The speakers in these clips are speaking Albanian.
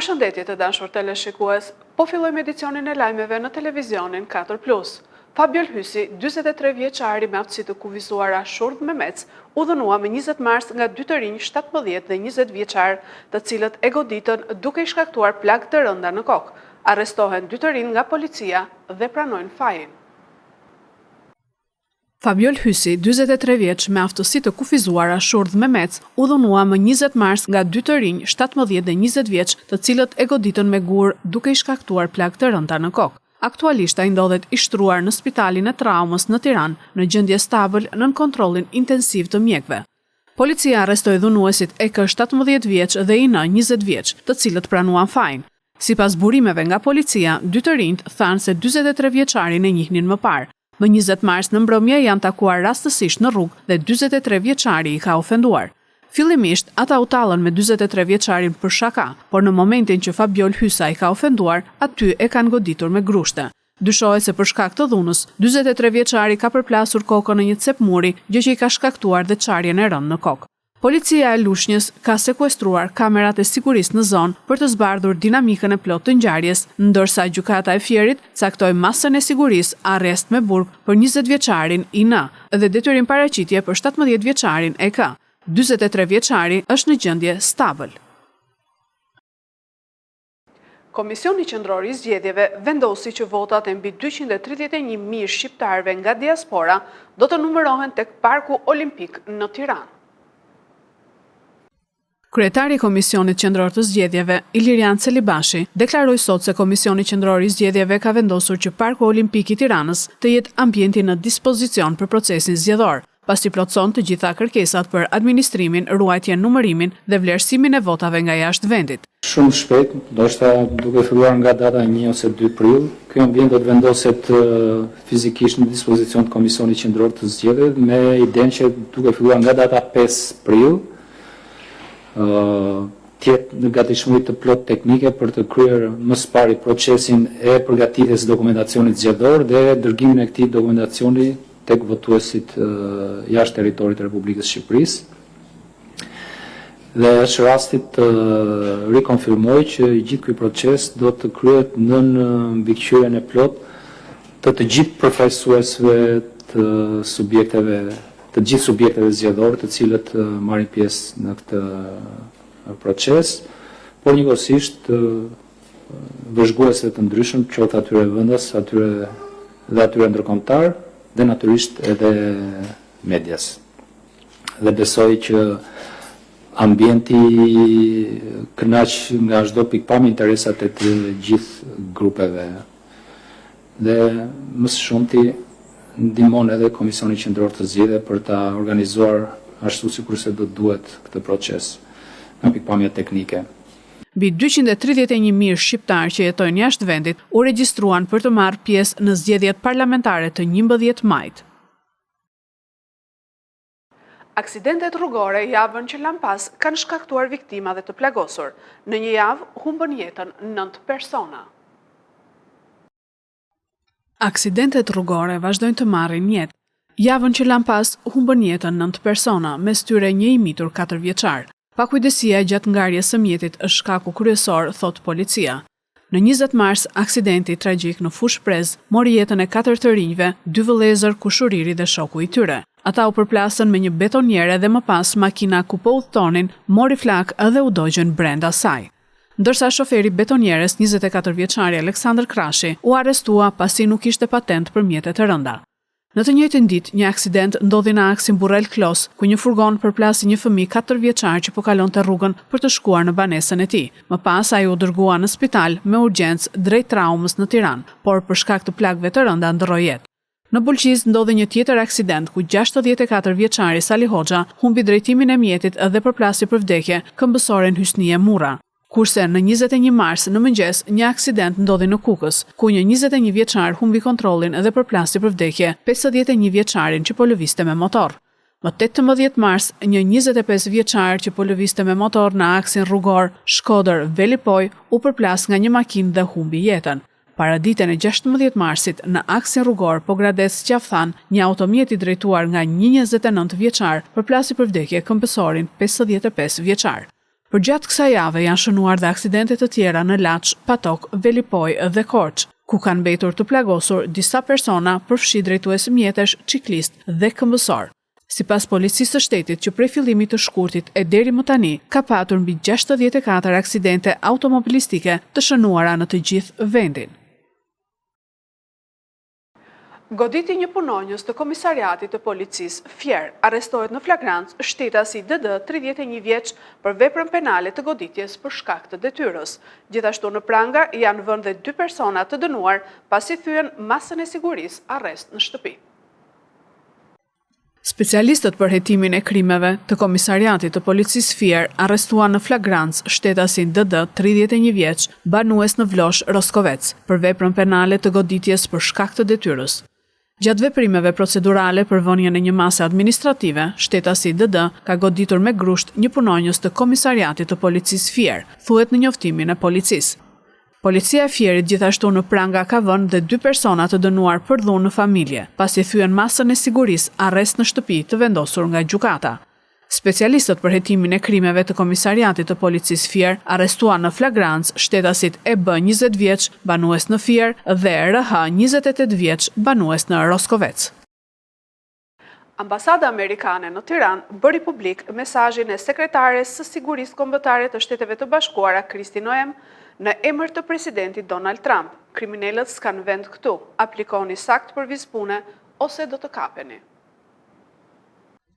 Përshëndetje të dashur teleshikues, po fillojmë edicionin e lajmeve në televizionin 4+. Fabio Lhysi, 43 vjeçari me aftësi të kufizuara shurdh me mec, u dhënua me 20 mars nga dy të rinj 17 dhe 20 vjeçar, të cilët e goditën duke i shkaktuar plagë të rënda në kokë. Arrestohen dy të rinj nga policia dhe pranojnë fajin. Fabio Lhysi, 43 vjeç me aftësi të kufizuara shurdh me mec, u dhënua më 20 mars nga dy të rinj 17 dhe 20 vjeç, të cilët e goditën me gur duke i shkaktuar plagë të rënda në kokë. Aktualisht ai ndodhet i shtruar në Spitalin e Traumës në Tiranë, në gjendje stabël nën kontrollin intensiv të mjekëve. Policia arrestoi dhunuesit EK 17 vjeç dhe IN 20 vjeç, të cilët pranuan fajin. Sipas burimeve nga policia, dy të rinjt thanë se 43 vjeçarin e njihnin më parë. Më 20 mars në mbrëmje janë takuar rastësisht në rrugë dhe 43 vjeçari i ka ofenduar. Fillimisht, ata u tallën me 43 vjeçarin për shaka, por në momentin që Fabio Lhysi i ka ofenduar, aty e kanë goditur me grushte. Dyshohet se për shkak të dhunës, 43 vjeçari ka përplasur kokën në një cep muri, gjë që i ka shkaktuar dhe çarjen e rëndë në kokë. Policia e Lushnjës ka sekuestruar kamerat e sigurisë në zonë për të zbardhur dinamikën e plotë të ngjarjes, ndërsa gjykata e Fierit caktoi masën e sigurisë arrest me burg për 20 vjeçarin IN dhe detyrim paraqitje për 17 vjeçarin EK. 43 vjeçari është në gjendje stabël. Komisioni Qendror i Zgjedhjeve vendosi që votat e mbi 231.000 shqiptarëve nga diaspora do të numërohen tek Parku Olimpik në Tiranë. Kryetari i Komisionit Qendror të Zgjedhjeve, Ilirian Celibashi, deklaroi sot se Komisioni Qendror i Zgjedhjeve ka vendosur që Parku Olimpik i Tiranës të jetë ambienti në dispozicion për procesin zgjedhor, pasi plotëson të gjitha kërkesat për administrimin, ruajtjen, numërimin dhe vlerësimin e votave nga jashtë vendit. Shumë shpejt, ndoshta duke filluar nga data 1 ose 2 prill, ky ambient do të vendoset fizikisht në dispozicion të Komisionit Qendror të Zgjedhjeve me idenë që duke filluar nga data 5 prill tjetë në gatishmëri të plot teknike për të kryer më së pari procesin e përgatitjes së dokumentacionit zgjedhor dhe dërgimin e këtij dokumentacioni tek votuesit jashtë territorit të Republikës së Shqipërisë. Dhe është rasti të rikonfirmoj që gjithë ky proces do të kryhet nën mbikëqyrjen e plot të gjithë përfaqësuesve të subjekteve zgjedhore të cilët marrin pjesë në këtë proces, por njëkohësisht vëzhguesve të ndryshëm, qoftë atyre vendas, atyre ndërkombëtar dhe natyrisht edhe medias. Dhe besoj që ambienti kënaq nga çdo pikpamje interesat e të gjithë grupeve. Dhe më së shumti ndihmon edhe Komisioni Qendror të Zgjedhjeve për ta organizuar ashtu sikurse do duhet këtë proces nga pikpamja teknike. Mbi 231.000 shqiptarë që jetojnë jashtë vendit u regjistruan për të marrë pjesë në zgjedhjet parlamentare të 11 majit. Aksidentet rrugore javën që lan pas kanë shkaktuar viktima dhe të plagosur. Në një javë humbën jetën 9 persona. Aksidentet rrugore vazhdojnë të marrin jetë. Javën që lan pas humbën jetën 9 persona, mes tyre një i mitur 4 vjeçar. Pakujdesia gjatë ngjarjes së mjetit është shkaku kryesor, thot policia. Në 20 mars, aksidenti tragjik në Fushë Prez mori jetën e 4 të rinjve, 2 vëllezër, kushuriri dhe shoku i tyre. Ata u përplasën me një betoniere dhe më pas makina ku po udhtonin mori flak edhe u dogjën brenda saj. Ndërsa shoferi betonieres 24 vjeçari Aleksandr Krashi u arrestua pasi nuk ishte patent për mjetet e rënda. Në të njëjtën ditë, një aksident ndodhi në aksin Burrell Klos, ku një furgon përplasi një fëmijë 4 vjeçar që po kalonte rrugën për të shkuar në banesën e tij. Më pas ai u dërgua në spital me urgjencë drejt Traumës në Tiranë, por për shkak të plagëve të rënda ndroi jetë. Në Bulqiz ndodhi një tjetër aksident ku 64 vjeçari Sali Hoxha humbi drejtimin e mjetit dhe përplasi për vdekje këmbësoren Hysnie Murra. Kurse në 21 mars në mëngjes një aksident ndodhi në Kukës, ku një 21 vjeçar humbi kontrollin dhe përplasi për vdekje 51 vjeçarin që po lëvizte me motor. Më 18 mars, një 25 vjeçar që po lëvizte me motor në aksin rrugor Shkodër-Velipoj u përplas nga një makinë dhe humbi jetën. Para ditën e 16 marsit, në aksin rrugor Pogrades-Qaftan, një automjet i drejtuar nga një 29 vjeçar përplasi për vdekje këmbësorin 55 vjeçar. Përgjatë kësaj jave janë shënuar dhe aksidente të tjera në Laç, Patok, Velipoj dhe Korç, ku kanë mbetur të plagosur disa persona, përfshi drejtues mjetesh, ciklist dhe këmbësor. Sipas policisë së shtetit që prej fillimit të shkurtit e deri më tani ka patur mbi 64 aksidente automobilistike të shënuara në të gjithë vendin. Goditi një punonjës të komisariatit të policisë Fier arrestohet në flagrancë shtetasi DD 31 vjeç për veprën penale të goditjes për shkak të detyrës. Gjithashtu në pranga janë vënë dhe 2 persona të dënuar pasi thyen masën e sigurisë arrest në shtëpi. Specialistët për hetimin e krimeve të komisariatit të policisë Fier arrestuan në flagrancë shtetasin DD 31 vjeç banues në Vlosh, Roskovec, për veprën penale të goditjes për shkak të detyrës. Gjatë veprimeve procedurale për vënien e një mase administrative, shtetasi DD ka goditur me grusht një punonjës të komisariatit të policisë Fier, thuhet në njoftimin e policisë. Policia e Fierit gjithashtu në pranga ka vënë dhe 2 persona të dënuar për dhunë në familje, pasi thyen masën e sigurisë arrest në shtëpi të vendosur nga gjykata. Specialistët për hetimin e krimeve të komisariatit të policisë Fier arrestuan në flagrancë shtetasit EB 20 vjeç banues në Fier dhe RH 28 vjeç banues në Roskovec. Ambasada Amerikane në Tiranë bëri publik mesazhin e sekretares së sigurisë kombëtare të Shteteve të Bashkuara Kristi Noem në emër të presidentit Donald Trump. Kriminalët s'kan vend këtu, aplikoni sakt për vizpune ose do të kapeni.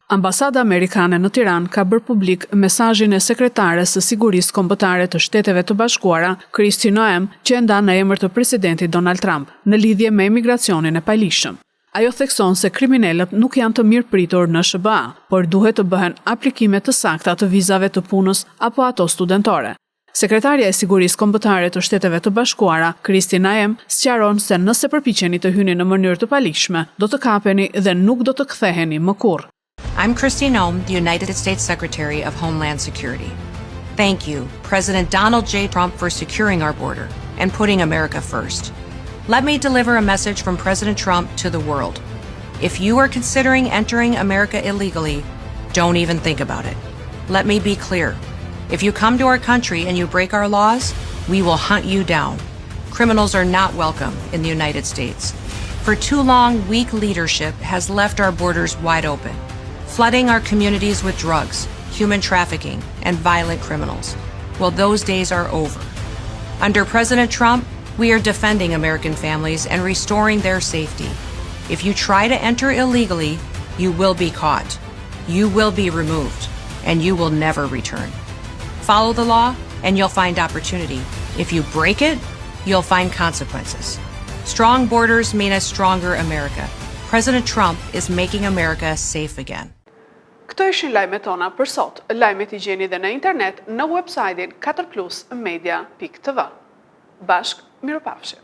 Ambasada Amerikane në Tiranë ka bërë publik mesazhin e sekretares së sigurisë kombëtare të Shteteve të Bashkuara, Kristi Noem, që e ndan në emër të presidentit Donald Trump, në lidhje me emigracionin e paligjshëm. Ajo thekson se kriminalët nuk janë të mirëpritur në SBA, por duhet të bëhen aplikime të sakta të vizave të punës apo ato studentore. Sekretarja e Sigurisë Kombëtare të Shteteve të Bashkuara, Kristi Noem, sqaron se nëse përpiqeni të hyni në mënyrë të paligjshme, do të kapeni dhe nuk do të ktheheni më kurrë. I'm Kristi Noem, the United States Secretary of Homeland Security. Thank you, President Donald J. Trump, for securing our border and putting America first. Let me deliver a message from President Trump to the world. If you are considering entering America illegally, don't even think about it. Let me be clear. If you come to our country and you break our laws, we will hunt you down. Criminals are not welcome in the United States. For too long, weak leadership has left our borders wide open, flooding our communities with drugs, human trafficking, and violent criminals. Well, those days are over. Under President Trump, we are defending American families and restoring their safety. If you try to enter illegally, you will be caught, you will be removed, and you will never return. Follow the law, and you'll find opportunity. If you break it, you'll find consequences. Strong borders mean a stronger America. President Trump is making America safe again. Këto ishin lajmet tona për sot. Lajmet i gjeni dhe në internet në website-in 4plusmedia.tv. Bashk, mirupafshim.